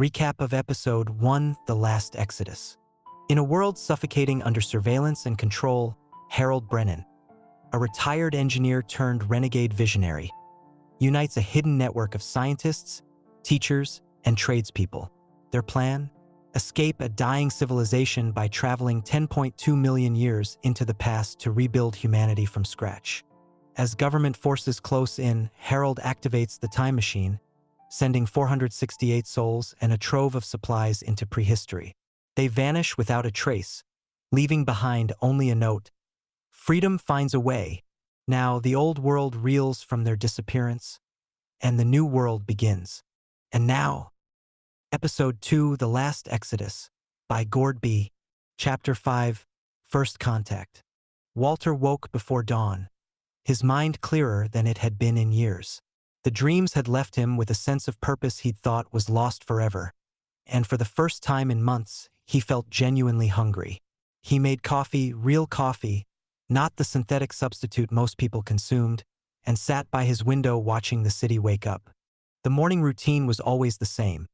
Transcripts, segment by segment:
Recap of Episode 1, The Last Exodus. In a world suffocating under surveillance and control, Harold Brennan, a retired engineer turned renegade visionary, unites a hidden network of scientists, teachers, and tradespeople. Their plan? Escape a dying civilization by traveling 10.2 million years into the past to rebuild humanity from scratch. As government forces close in, Harold activates the time machine, sending 468 souls and a trove of supplies into prehistory. They vanish without a trace, leaving behind only a note. Freedom finds a way. Now the old world reels from their disappearance, and the new world begins. And now, Episode 2, The Last Exodus, by Gord B. Chapter 5, First Contact. Walter woke before dawn, his mind clearer than it had been in years. The dreams had left him with a sense of purpose he'd thought was lost forever, and for the first time in months, he felt genuinely hungry. He made coffee, real coffee, not the synthetic substitute most people consumed, and sat by his window watching the city wake up. The morning routine was always the same.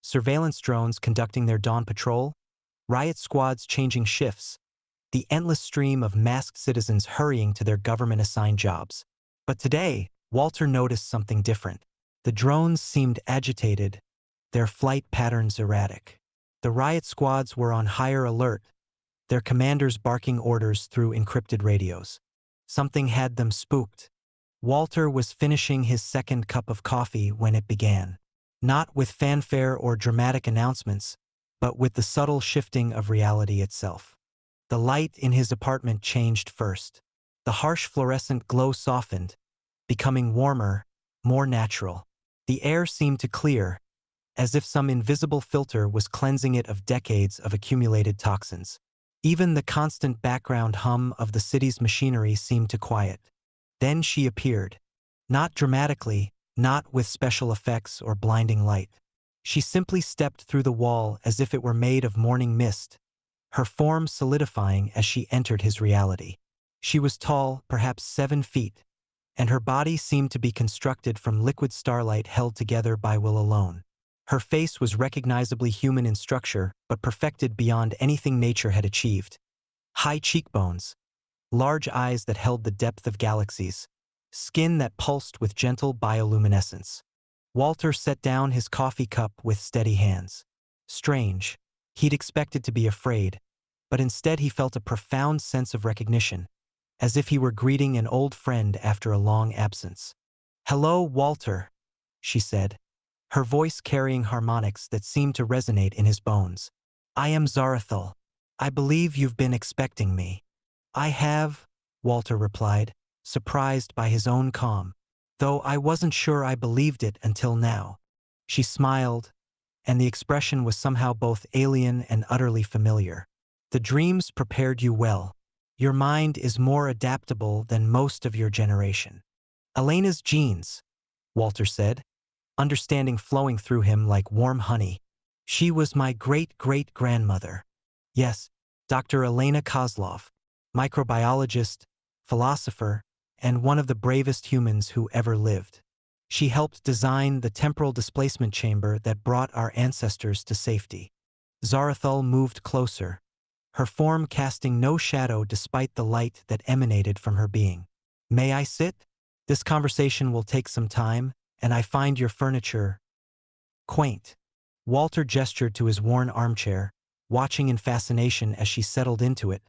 Surveillance drones conducting their dawn patrol, riot squads changing shifts, the endless stream of masked citizens hurrying to their government-assigned jobs. But today, Walter noticed something different. The drones seemed agitated, their flight patterns erratic. The riot squads were on higher alert, their commanders barking orders through encrypted radios. Something had them spooked. Walter was finishing his second cup of coffee when it began. Not with fanfare or dramatic announcements, but with the subtle shifting of reality itself. The light in his apartment changed first. The harsh fluorescent glow softened, becoming warmer, more natural. The air seemed to clear, as if some invisible filter was cleansing it of decades of accumulated toxins. Even the constant background hum of the city's machinery seemed to quiet. Then she appeared. Not dramatically, not with special effects or blinding light. She simply stepped through the wall as if it were made of morning mist, her form solidifying as she entered his reality. She was tall, perhaps 7 feet, and her body seemed to be constructed from liquid starlight held together by will alone. Her face was recognizably human in structure, but perfected beyond anything nature had achieved. High cheekbones, large eyes that held the depth of galaxies, skin that pulsed with gentle bioluminescence. Walter set down his coffee cup with steady hands. Strange. He'd expected to be afraid, but instead he felt a profound sense of recognition, as if he were greeting an old friend after a long absence. "Hello, Walter," she said, her voice carrying harmonics that seemed to resonate in his bones. "I am Zara'thul. I believe you've been expecting me." "I have," Walter replied, surprised by his own calm, "though I wasn't sure I believed it until now." She smiled, and the expression was somehow both alien and utterly familiar. "The dreams prepared you well. Your mind is more adaptable than most of your generation." "Elena's genes," Walter said, understanding flowing through him like warm honey. "She was my great-great-grandmother." "Yes, Dr. Elena Kozlov, microbiologist, philosopher, and one of the bravest humans who ever lived. She helped design the temporal displacement chamber that brought our ancestors to safety." Zara'thul moved closer, her form casting no shadow despite the light that emanated from her being. "May I sit? This conversation will take some time, and I find your furniture quaint." Walter gestured to his worn armchair, watching in fascination as she settled into it,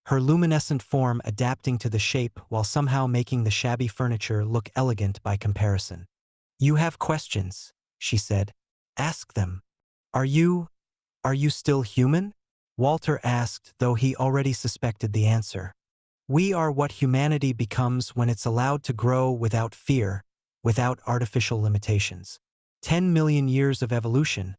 her luminescent form adapting to the shape while somehow making the shabby furniture look elegant by comparison. "You have questions," she said. "Ask them." Are you still human?" Walter asked, though he already suspected the answer. "We are what humanity becomes when it's allowed to grow without fear, without artificial limitations. 10 million years of evolution,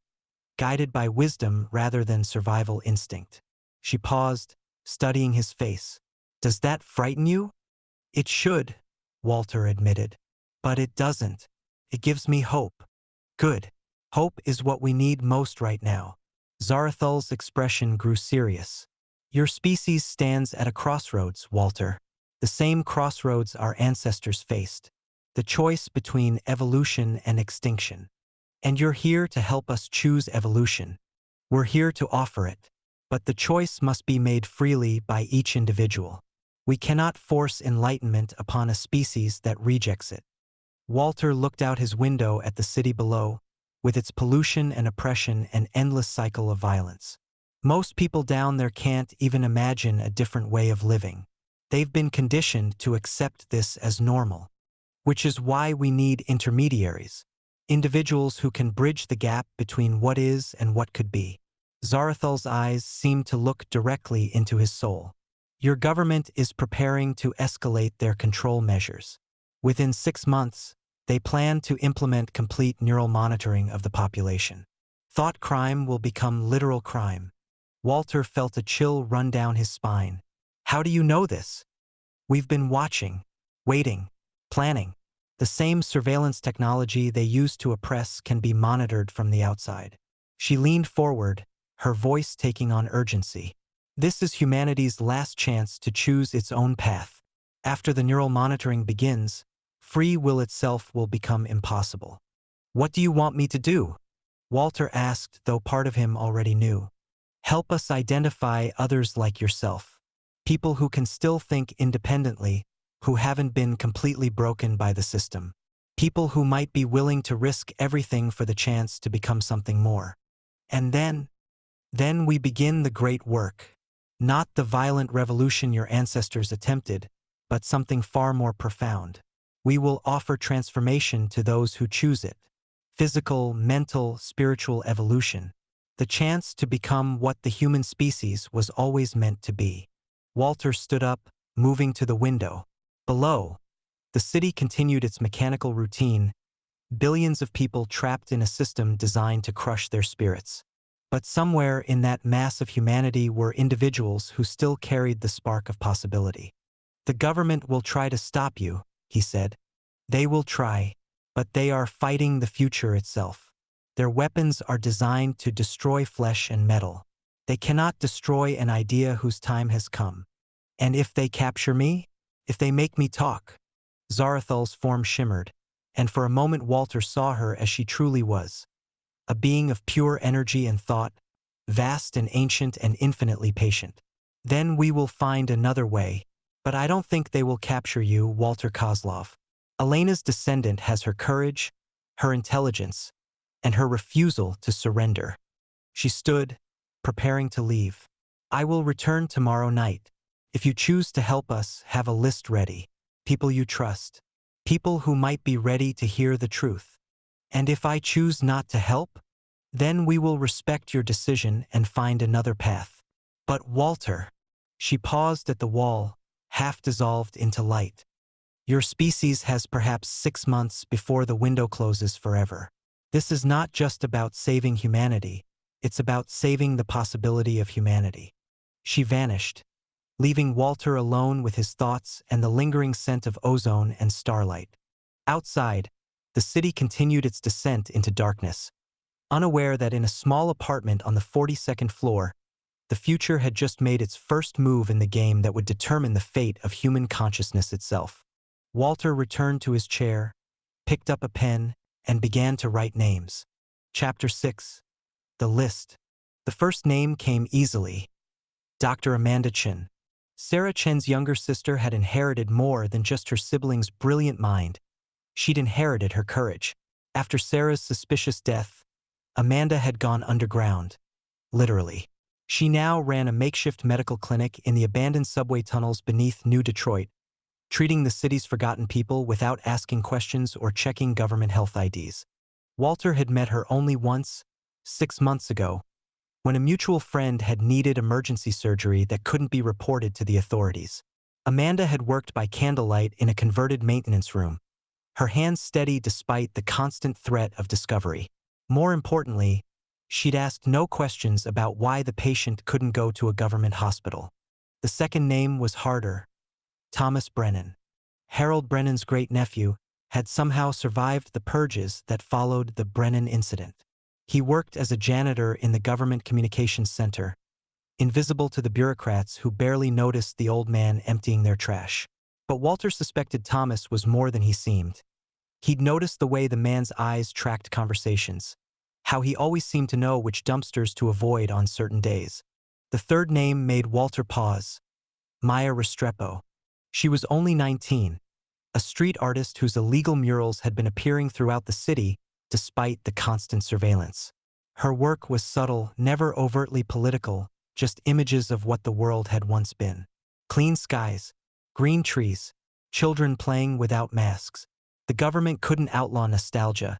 guided by wisdom rather than survival instinct." She paused, studying his face. "Does that frighten you?" "It should," Walter admitted. "But it doesn't. It gives me hope." "Good. Hope is what we need most right now." Zara'thul's expression grew serious. "Your species stands at a crossroads, Walter. The same crossroads our ancestors faced. The choice between evolution and extinction. And you're here to help us choose evolution. We're here to offer it. But the choice must be made freely by each individual. We cannot force enlightenment upon a species that rejects it. Walter looked out his window at the city below, with its pollution and oppression and endless cycle of violence. Most people down there can't even imagine a different way of living. They've been conditioned to accept this as normal. Which is why we need intermediaries. Individuals who can bridge the gap between what is and what could be. Zara'thul's eyes seemed to look directly into his soul. Your government is preparing to escalate their control measures. Within 6 months, they plan to implement complete neural monitoring of the population. Thought crime will become literal crime. Walter felt a chill run down his spine. How do you know this? We've been watching, waiting, planning. The same surveillance technology they use to oppress can be monitored from the outside. She leaned forward, her voice taking on urgency. This is humanity's last chance to choose its own path. After the neural monitoring begins, free will itself will become impossible. What do you want me to do? Walter asked, though part of him already knew. Help us identify others like yourself. People who can still think independently, who haven't been completely broken by the system. People who might be willing to risk everything for the chance to become something more. And then we begin the great work. Not the violent revolution your ancestors attempted, but something far more profound. We will offer transformation to those who choose it. Physical, mental, spiritual evolution. The chance to become what the human species was always meant to be. Walter stood up, moving to the window. Below, the city continued its mechanical routine, billions of people trapped in a system designed to crush their spirits. But somewhere in that mass of humanity were individuals who still carried the spark of possibility. The government will try to stop you, he said. They will try, but they are fighting the future itself. Their weapons are designed to destroy flesh and metal. They cannot destroy an idea whose time has come. And if they capture me? If they make me talk? Zara'thul's form shimmered, and for a moment Walter saw her as she truly was. A being of pure energy and thought, vast and ancient and infinitely patient. Then we will find another way, but I don't think they will capture you, Walter Kozlov. Elena's descendant has her courage, her intelligence, and her refusal to surrender. She stood, preparing to leave. I will return tomorrow night. If you choose to help us, have a list ready. People you trust. People who might be ready to hear the truth. And if I choose not to help, then we will respect your decision and find another path. But Walter, she paused at the wall, half dissolved into light. Your species has perhaps 6 months before the window closes forever. This is not just about saving humanity, it's about saving the possibility of humanity. She vanished, leaving Walter alone with his thoughts and the lingering scent of ozone and starlight. Outside, the city continued its descent into darkness, unaware that in a small apartment on the 42nd floor, the future had just made its first move in the game that would determine the fate of human consciousness itself. Walter returned to his chair, picked up a pen, and began to write names. Chapter 6. The List. The first name came easily. Dr. Amanda Chen. Sarah Chen's younger sister had inherited more than just her sibling's brilliant mind. She'd inherited her courage. After Sarah's suspicious death, Amanda had gone underground. Literally. She now ran a makeshift medical clinic in the abandoned subway tunnels beneath New Detroit, treating the city's forgotten people without asking questions or checking government health IDs. Walter had met her only once, 6 months ago, when a mutual friend had needed emergency surgery that couldn't be reported to the authorities. Amanda had worked by candlelight in a converted maintenance room, her hands steady despite the constant threat of discovery. More importantly, she'd asked no questions about why the patient couldn't go to a government hospital. The second name was harder. Thomas Brennan. Harold Brennan's great-nephew had somehow survived the purges that followed the Brennan incident. He worked as a janitor in the Government Communications Center, invisible to the bureaucrats who barely noticed the old man emptying their trash. But Walter suspected Thomas was more than he seemed. He'd noticed the way the man's eyes tracked conversations, how he always seemed to know which dumpsters to avoid on certain days. The third name made Walter pause. Maya Restrepo. She was only 19, a street artist whose illegal murals had been appearing throughout the city despite the constant surveillance. Her work was subtle, never overtly political, just images of what the world had once been. Clean skies, green trees, children playing without masks. The government couldn't outlaw nostalgia,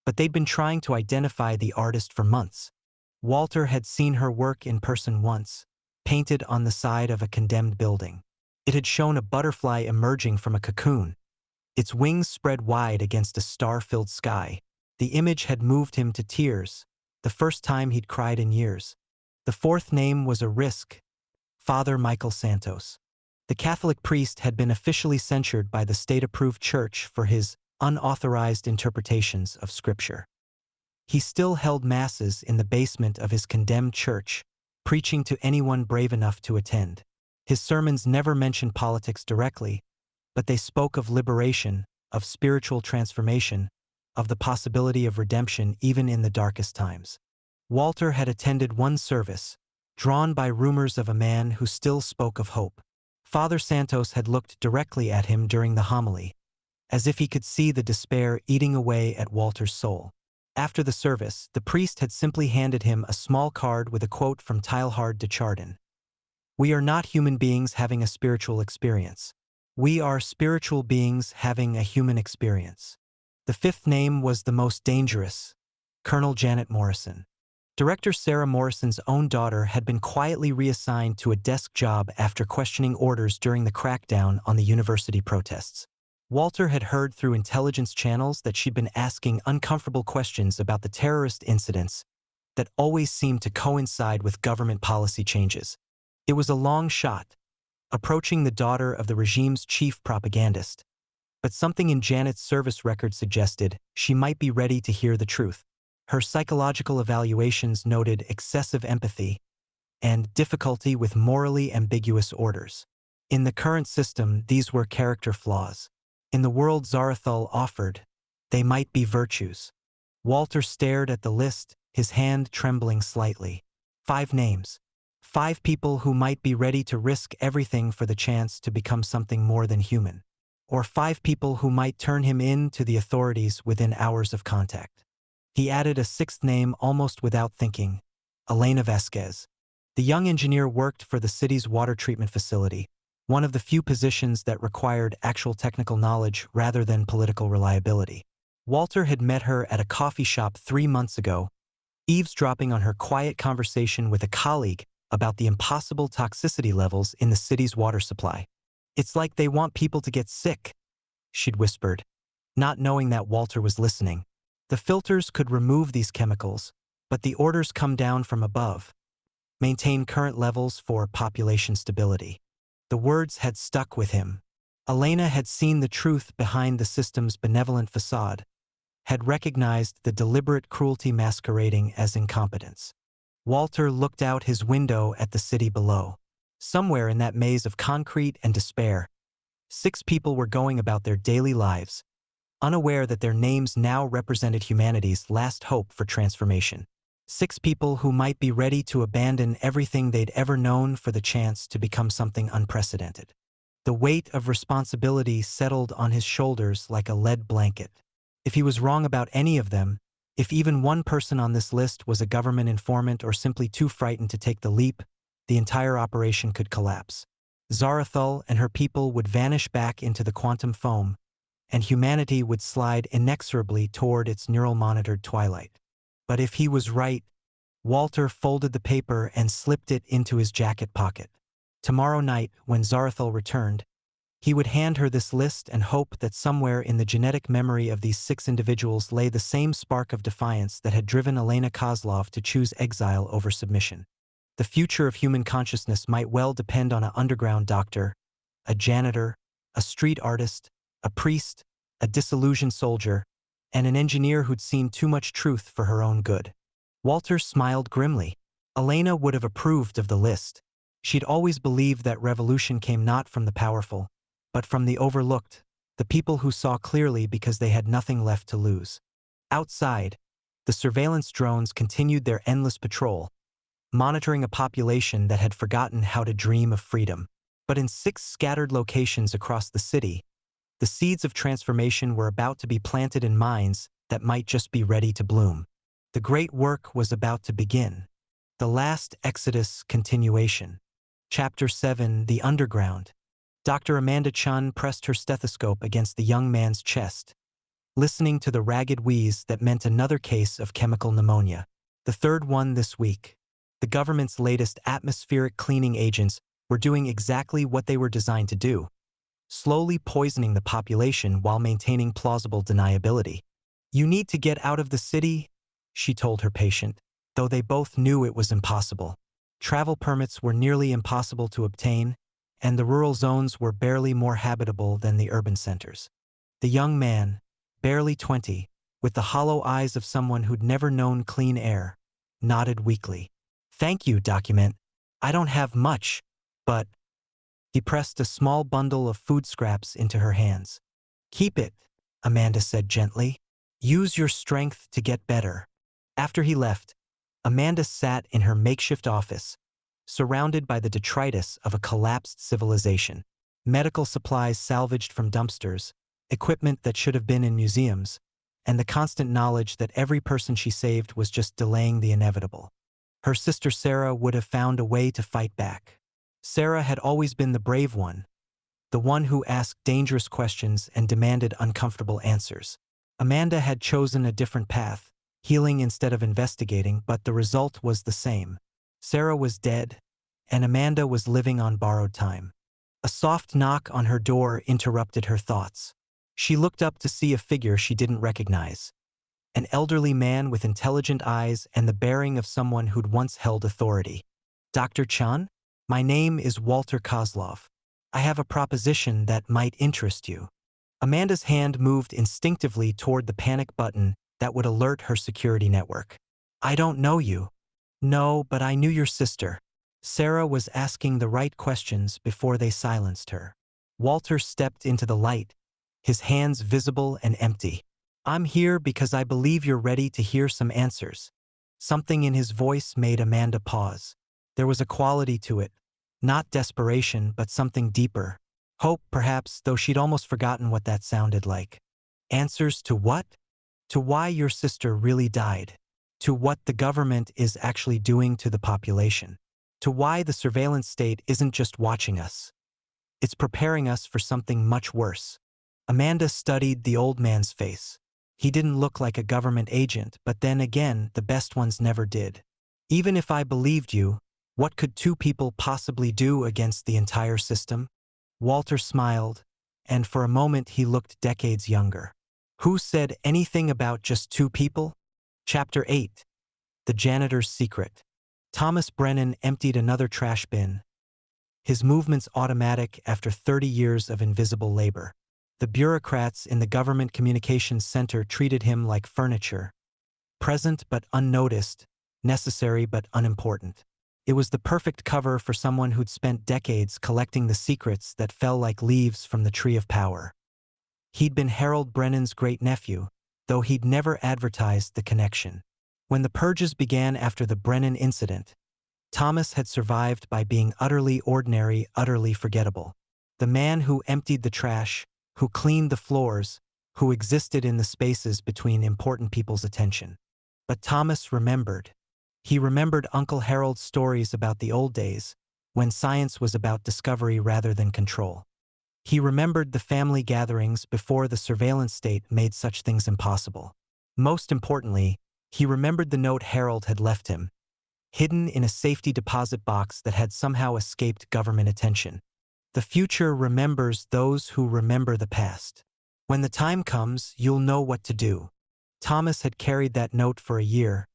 but they'd been trying to identify the artist for months. Walter had seen her work in person once, painted on the side of a condemned building. It had shown a butterfly emerging from a cocoon, its wings spread wide against a star-filled sky. The image had moved him to tears, the first time he'd cried in years. The fourth name was a risk, Father Michael Santos. The Catholic priest had been officially censured by the state-approved church for his unauthorized interpretations of Scripture. He still held masses in the basement of his condemned church, preaching to anyone brave enough to attend. His sermons never mentioned politics directly, but they spoke of liberation, of spiritual transformation, of the possibility of redemption even in the darkest times. Walter had attended one service, drawn by rumors of a man who still spoke of hope. Father Santos had looked directly at him during the homily, as if he could see the despair eating away at Walter's soul. After the service, the priest had simply handed him a small card with a quote from Teilhard de Chardin. "We are not human beings having a spiritual experience. We are spiritual beings having a human experience." The fifth name was the most dangerous, Colonel Janet Morrison. Director Sarah Morrison's own daughter had been quietly reassigned to a desk job after questioning orders during the crackdown on the university protests. Walter had heard through intelligence channels that she'd been asking uncomfortable questions about the terrorist incidents that always seemed to coincide with government policy changes. It was a long shot, approaching the daughter of the regime's chief propagandist, but something in Janet's service record suggested she might be ready to hear the truth. Her psychological evaluations noted excessive empathy and difficulty with morally ambiguous orders. In the current system, these were character flaws. In the world Zara'thul offered, they might be virtues. Walter stared at the list, his hand trembling slightly. 5 names. 5 people who might be ready to risk everything for the chance to become something more than human. Or 5 people who might turn him in to the authorities within hours of contact. He added a 6th name almost without thinking, Elena Vasquez. The young engineer worked for the city's water treatment facility, one of the few positions that required actual technical knowledge rather than political reliability. Walter had met her at a coffee shop 3 months ago, eavesdropping on her quiet conversation with a colleague about the impossible toxicity levels in the city's water supply. "It's like they want people to get sick," she'd whispered, not knowing that Walter was listening. "The filters could remove these chemicals, but the orders come down from above. Maintain current levels for population stability." The words had stuck with him. Elena had seen the truth behind the system's benevolent facade, had recognized the deliberate cruelty masquerading as incompetence. Walter looked out his window at the city below. Somewhere in that maze of concrete and despair, 6 people were going about their daily lives, unaware that their names now represented humanity's last hope for transformation. 6 people who might be ready to abandon everything they'd ever known for the chance to become something unprecedented. The weight of responsibility settled on his shoulders like a lead blanket. If he was wrong about any of them, if even one person on this list was a government informant or simply too frightened to take the leap, the entire operation could collapse. Zara'thul and her people would vanish back into the quantum foam, and humanity would slide inexorably toward its neural-monitored twilight. But if he was right, Walter folded the paper and slipped it into his jacket pocket. Tomorrow night, when Zara'thul returned, he would hand her this list and hope that somewhere in the genetic memory of these 6 individuals lay the same spark of defiance that had driven Elena Kozlov to choose exile over submission. The future of human consciousness might well depend on an underground doctor, a janitor, a street artist, a priest, a disillusioned soldier, and an engineer who'd seen too much truth for her own good. Walter smiled grimly. Elena would have approved of the list. She'd always believed that revolution came not from the powerful, but from the overlooked, the people who saw clearly because they had nothing left to lose. Outside, the surveillance drones continued their endless patrol, monitoring a population that had forgotten how to dream of freedom. But in 6 scattered locations across the city, the seeds of transformation were about to be planted in minds that might just be ready to bloom. The great work was about to begin. The Last Exodus continuation. Chapter 7, The Underground. Dr. Amanda Chun pressed her stethoscope against the young man's chest, listening to the ragged wheeze that meant another case of chemical pneumonia. The third one this week. The government's latest atmospheric cleaning agents were doing exactly what they were designed to do, slowly poisoning the population while maintaining plausible deniability. "You need to get out of the city," she told her patient, though they both knew it was impossible. Travel permits were nearly impossible to obtain, and the rural zones were barely more habitable than the urban centers. The young man, barely 20, with the hollow eyes of someone who'd never known clean air, nodded weakly. "Thank you, document. I don't have much, but—" He pressed a small bundle of food scraps into her hands. "Keep it," Amanda said gently. "Use your strength to get better." After he left, Amanda sat in her makeshift office, surrounded by the detritus of a collapsed civilization. Medical supplies salvaged from dumpsters, equipment that should have been in museums, and the constant knowledge that every person she saved was just delaying the inevitable. Her sister Sarah would have found a way to fight back. Sarah had always been the brave one, the one who asked dangerous questions and demanded uncomfortable answers. Amanda had chosen a different path, healing instead of investigating, but the result was the same. Sarah was dead, and Amanda was living on borrowed time. A soft knock on her door interrupted her thoughts. She looked up to see a figure she didn't recognize. An elderly man with intelligent eyes and the bearing of someone who'd once held authority. "Dr. Chun? My name is Walter Kozlov. I have a proposition that might interest you." Amanda's hand moved instinctively toward the panic button that would alert her security network. "I don't know you." "No, but I knew your sister." Sarah was asking the right questions before they silenced her. Walter stepped into the light, his hands visible and empty. "I'm here because I believe you're ready to hear some answers." Something in his voice made Amanda pause. There was a quality to it, not desperation, but something deeper. Hope, perhaps, though she'd almost forgotten what that sounded like. "Answers to what?" "To why your sister really died. To what the government is actually doing to the population. To why the surveillance state isn't just watching us. It's preparing us for something much worse." Amanda studied the old man's face. He didn't look like a government agent, but then again, the best ones never did. "Even if I believed you, what could 2 people possibly do against the entire system?" Walter smiled, and for a moment he looked decades younger. "Who said anything about just 2 people? Chapter 8. The Janitor's Secret. Thomas Brennan emptied another trash bin, his movements automatic after 30 years of invisible labor. The bureaucrats in the Government Communications Center treated him like furniture, present but unnoticed, necessary but unimportant. It was the perfect cover for someone who'd spent decades collecting the secrets that fell like leaves from the tree of power. He'd been Harold Brennan's great-nephew, though he'd never advertised the connection. When the purges began after the Brennan incident, Thomas had survived by being utterly ordinary, utterly forgettable. The man who emptied the trash, who cleaned the floors, who existed in the spaces between important people's attention. But Thomas remembered. He remembered Uncle Harold's stories about the old days, when science was about discovery rather than control. He remembered the family gatherings before the surveillance state made such things impossible. Most importantly, he remembered the note Harold had left him, hidden in a safety deposit box that had somehow escaped government attention. The future remembers those who remember the past. When the time comes, you'll know what to do. Thomas had carried that note for a year,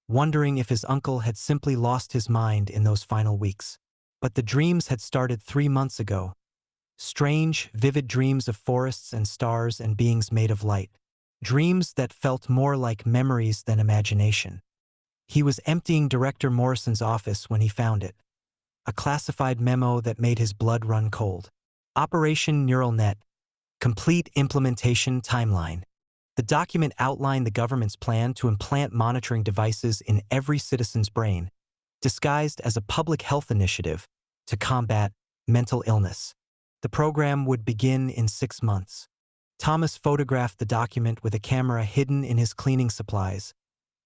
wondering if his uncle had simply lost his mind in those final weeks. But the dreams had started 3 months ago. Strange, vivid dreams of forests and stars and beings made of light. Dreams that felt more like memories than imagination. He was emptying Director Morrison's office when he found it. A classified memo that made his blood run cold. Operation Neural Net. Complete implementation timeline. The document outlined the government's plan to implant monitoring devices in every citizen's brain, disguised as a public health initiative to combat mental illness. The program would begin in 6 months. Thomas photographed the document with a camera hidden in his cleaning supplies,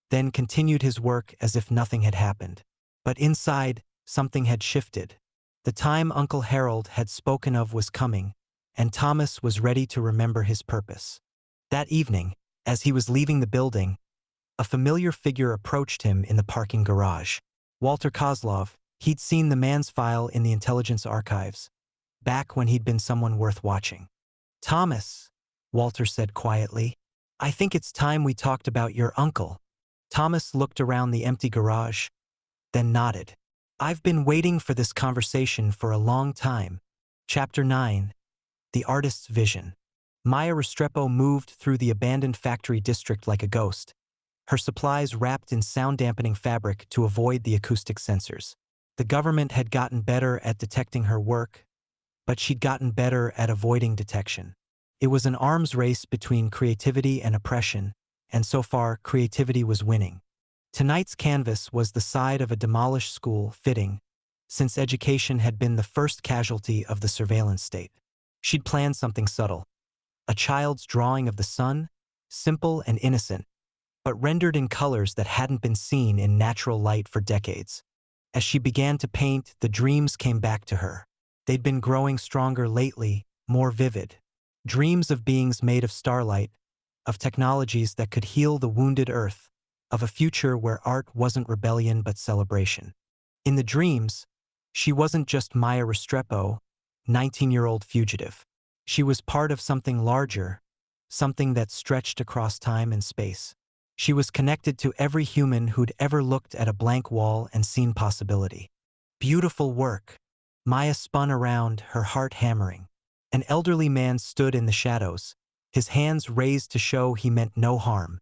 then continued his work as if nothing had happened. But inside, something had shifted. The time Uncle Harold had spoken of was coming, and Thomas was ready to remember his purpose. That evening, as he was leaving the building, a familiar figure approached him in the parking garage. Walter Kozlov. He'd seen the man's file in the intelligence archives, back when he'd been someone worth watching. "Thomas," Walter said quietly, "I think it's time we talked about your uncle." Thomas looked around the empty garage, then nodded. "I've been waiting for this conversation for a long time." Chapter 9. The Artist's Vision. Maya Restrepo moved through the abandoned factory district like a ghost, her supplies wrapped in sound-dampening fabric to avoid the acoustic sensors. The government had gotten better at detecting her work, but she'd gotten better at avoiding detection. It was an arms race between creativity and oppression, and so far, creativity was winning. Tonight's canvas was the side of a demolished school, fitting, since education had been the first casualty of the surveillance state. She'd planned something subtle. A child's drawing of the sun, simple and innocent, but rendered in colors that hadn't been seen in natural light for decades. As she began to paint, the dreams came back to her. They'd been growing stronger lately, more vivid. Dreams of beings made of starlight, of technologies that could heal the wounded earth, of a future where art wasn't rebellion but celebration. In the dreams, she wasn't just Maya Restrepo, 19-year-old fugitive. She was part of something larger, something that stretched across time and space. She was connected to every human who'd ever looked at a blank wall and seen possibility. Beautiful work. Maya spun around, her heart hammering. An elderly man stood in the shadows, his hands raised to show he meant no harm.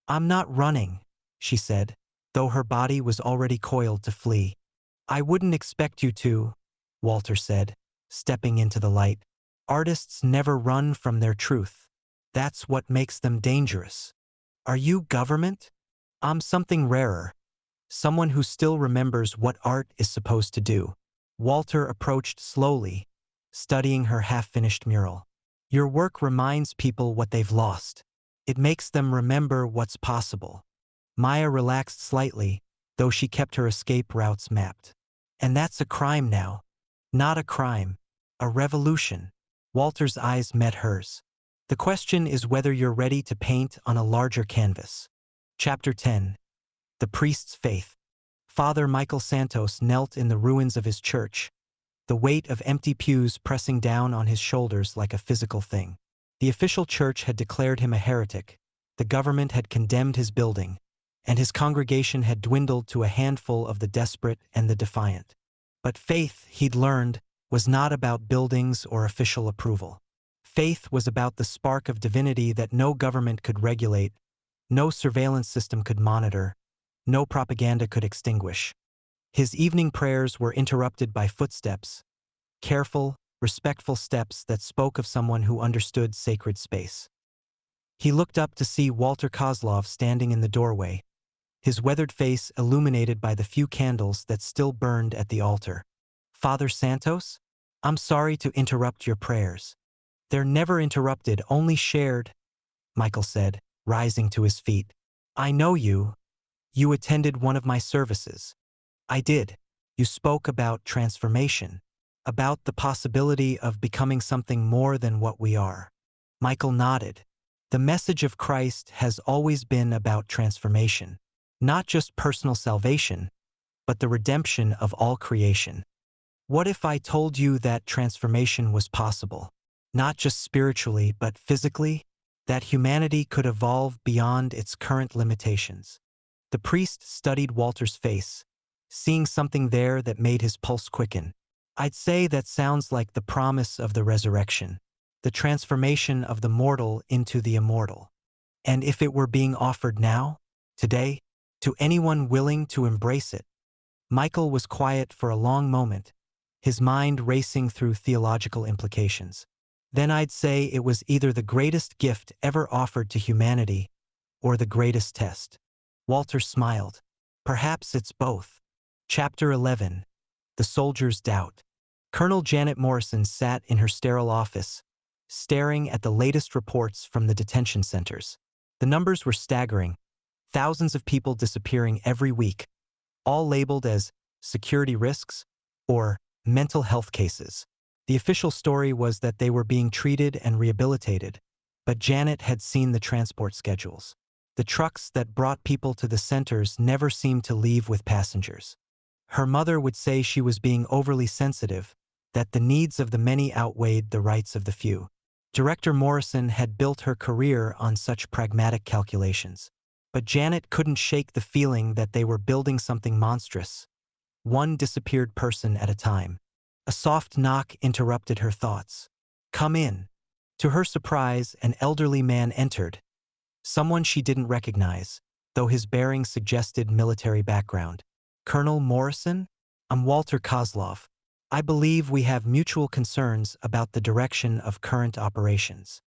"I'm not running," she said, though her body was already coiled to flee. "I wouldn't expect you to," Walter said, stepping into the light. "Artists never run from their truth. That's what makes them dangerous." "Are you government?" "I'm something rarer. Someone who still remembers what art is supposed to do." Walter approached slowly, studying her half-finished mural. "Your work reminds people what they've lost. It makes them remember what's possible." Maya relaxed slightly, though she kept her escape routes mapped. "And that's a crime now." "Not a crime. A revolution." Walter's eyes met hers. "The question is whether you're ready to paint on a larger canvas." Chapter 10. The Priest's Faith. Father Michael Santos knelt in the ruins of his church, the weight of empty pews pressing down on his shoulders like a physical thing. The official church had declared him a heretic, the government had condemned his building, and his congregation had dwindled to a handful of the desperate and the defiant. But faith, he'd learned, was not about buildings or official approval. Faith was about the spark of divinity that no government could regulate, no surveillance system could monitor, no propaganda could extinguish. His evening prayers were interrupted by footsteps, careful, respectful steps that spoke of someone who understood sacred space. He looked up to see Walter Kozlov standing in the doorway, his weathered face illuminated by the few candles that still burned at the altar. "Father Santos? I'm sorry to interrupt your prayers." "They're never interrupted, only shared," Michael said, rising to his feet. "I know you. You attended one of my services." "I did. You spoke about transformation, about the possibility of becoming something more than what we are." Michael nodded. "The message of Christ has always been about transformation, not just personal salvation, but the redemption of all creation. What if I told you that transformation was possible? Not just spiritually, but physically, that humanity could evolve beyond its current limitations." The priest studied Walter's face, seeing something there that made his pulse quicken. "I'd say that sounds like the promise of the resurrection, the transformation of the mortal into the immortal. And if it were being offered now, today, to anyone willing to embrace it." Michael was quiet for a long moment, his mind racing through theological implications. then I'd say it was either the greatest gift ever offered to humanity or the greatest test. Walter smiled. Perhaps it's both. Chapter 11. The Soldier's Doubt. Colonel Janet Morrison sat in her sterile office, staring at the latest reports from the detention centers. The numbers were staggering. Thousands of people disappearing every week, all labeled as security risks or mental health cases. The official story was that they were being treated and rehabilitated, but Janet had seen the transport schedules. The trucks that brought people to the centers never seemed to leave with passengers. Her mother would say she was being overly sensitive, that the needs of the many outweighed the rights of the few. Director Morrison had built her career on such pragmatic calculations. But Janet couldn't shake the feeling that they were building something monstrous, one disappeared person at a time. A soft knock interrupted her thoughts. "Come in." To her surprise, an elderly man entered, someone she didn't recognize, though his bearing suggested military background. "Colonel Morrison? I'm Walter Kozlov. I believe we have mutual concerns about the direction of current operations."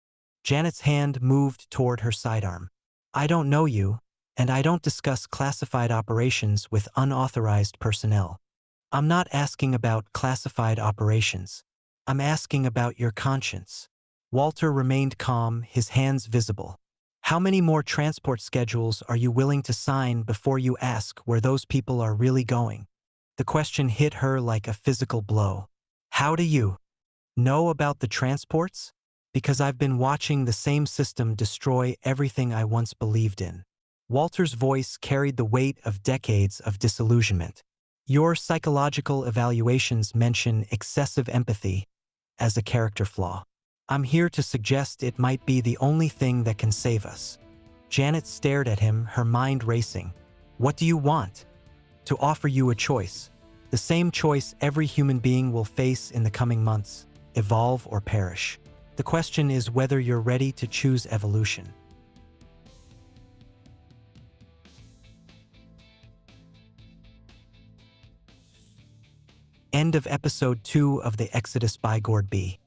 Janet's hand moved toward her sidearm. "I don't know you, and I don't discuss classified operations with unauthorized personnel." "I'm not asking about classified operations. I'm asking about your conscience." Walter remained calm, his hands visible. "How many more transport schedules are you willing to sign before you ask where those people are really going?" The question hit her like a physical blow. "How do you know about the transports?" "Because I've been watching the same system destroy everything I once believed in." Walter's voice carried the weight of decades of disillusionment. "Your psychological evaluations mention excessive empathy as a character flaw. I'm here to suggest it might be the only thing that can save us." Janet stared at him, her mind racing. "What do you want?" "To offer you a choice. The same choice every human being will face in the coming months, evolve or perish. The question is whether you're ready to choose evolution." End of episode 2 of The Exodus by Gord B.